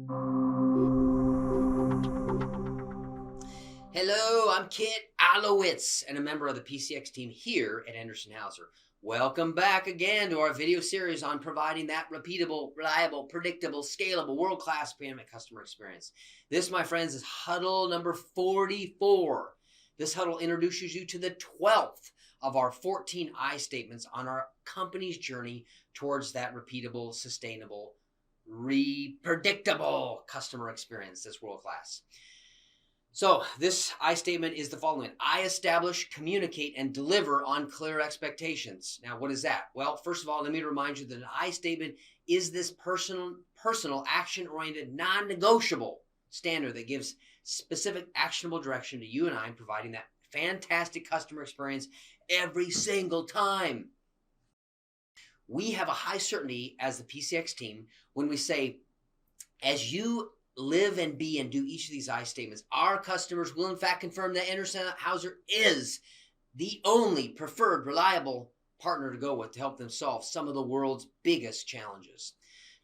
Hello, I'm Kit Alowitz and a member of the pcX team here at Anderson Hauser. Welcome back again to our video series on providing that repeatable, reliable, predictable, scalable, world-class pandemic customer experience. This, my friends, is Huddle number 44. This Huddle introduces you to the 12th of our 14 I statements on our company's journey towards that repeatable, sustainable, predictable customer experience that's world-class. So this I statement is the following. I establish, communicate, and deliver on clear expectations. Now, what is that? Well, first of all, let me remind you that an I statement is this personal action-oriented, non-negotiable standard that gives specific actionable direction to you and I in providing that fantastic customer experience every single time. We have a high certainty as the pcX team when we say, as you live and be and do each of these I statements, our customers will in fact confirm that Anderson Hauser is the only preferred, reliable partner to go with to help them solve some of the world's biggest challenges.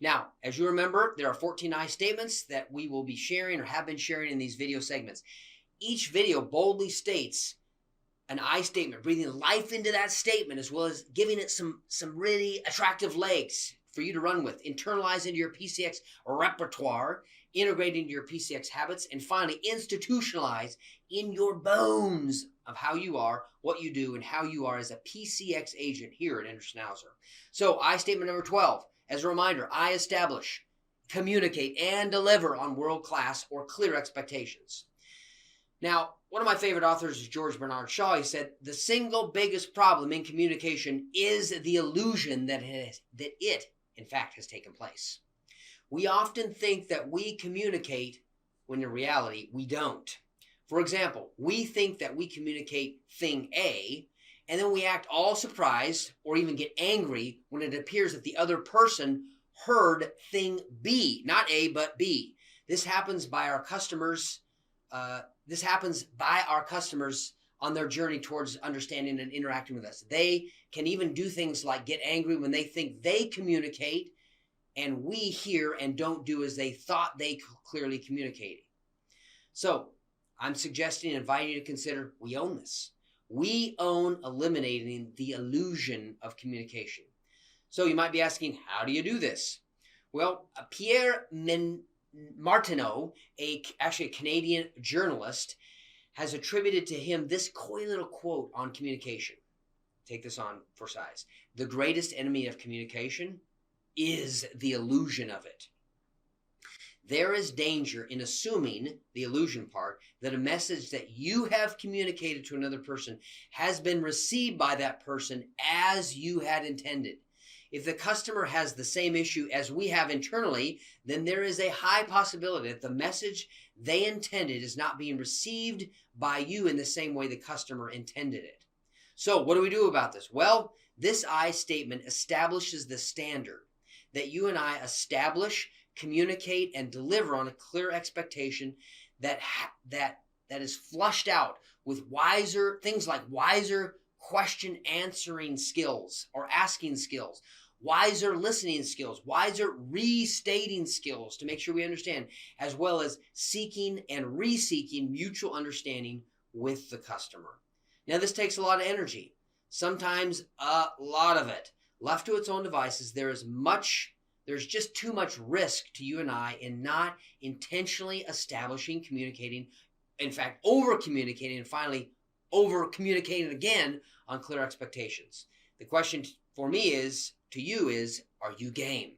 Now, as you remember, there are 14 I statements that we will be sharing or have been sharing in these video segments. Each video boldly states an I statement, breathing life into that statement as well as giving it some really attractive legs for you to run with, internalize into your pcX repertoire, integrate into your pcX habits, and finally institutionalize in your bones of how you are, what you do, and how you are as a pcX agent here at Anderson Hauser. So I statement number 12, as a reminder, I establish, communicate, and deliver on world-class or clear expectations. Now, one of my favorite authors is George Bernard Shaw. He said, the single biggest problem in communication is the illusion that it, in fact, has taken place. We often think that we communicate when in reality we don't. For example, we think that we communicate thing A, and then we act all surprised or even get angry when it appears that the other person heard thing B, not A, but B. This happens by our customers. This happens by our customers on their journey towards understanding and interacting with us. They can even do things like get angry when they think they communicate and we hear and don't do as they thought they clearly communicated. So I'm suggesting and inviting you to consider we own this. We own eliminating the illusion of communication. So you might be asking, how do you do this? Well, Pierre Martineau, actually a Canadian journalist, has attributed to him this coy little quote on communication. Take this on for size. The greatest enemy of communication is the illusion of it. There is danger in assuming, the illusion part, that a message that you have communicated to another person has been received by that person as you had intended. If the customer has the same issue as we have internally, then there is a high possibility that the message they intended is not being received by you in the same way the customer intended it. So what do we do about this? Well, this I statement establishes the standard that you and I establish, communicate, and deliver on a clear expectation that is flushed out with things like wiser question answering skills or asking skills, wiser listening skills, wiser restating skills to make sure we understand, as well as seeking and reseeking mutual understanding with the customer. Now, this takes a lot of energy, sometimes a lot of it. Left to its own devices, there's just too much risk to you and I in not intentionally establishing, communicating, in fact, over-communicating, and finally over-communicating again on clear expectations. The question for me to you is, are you game?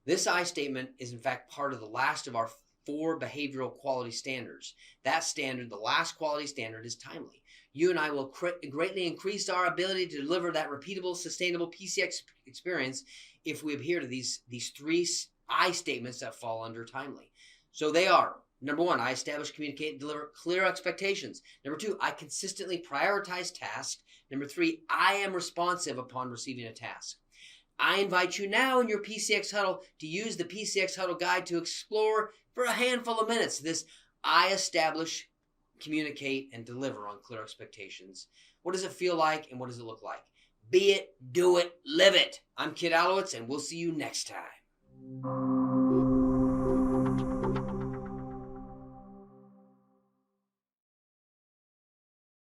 This I statement is in fact part of the last of our 4 behavioral quality standards. That standard, the last quality standard, is timely. You and I will greatly increase our ability to deliver that repeatable, sustainable pcX experience if we adhere to these 3 I statements that fall under timely. So they are, number 1, I establish, communicate, and deliver clear expectations. Number 2, I consistently prioritize tasks. Number 3, I am responsive upon receiving a task. I invite you now in your pcX Huddle to use the pcX Huddle guide to explore for a handful of minutes this I establish, communicate, and deliver on clear expectations. What does it feel like and what does it look like? Be it, do it, live it. I'm Kit Alowitz, and we'll see you next time.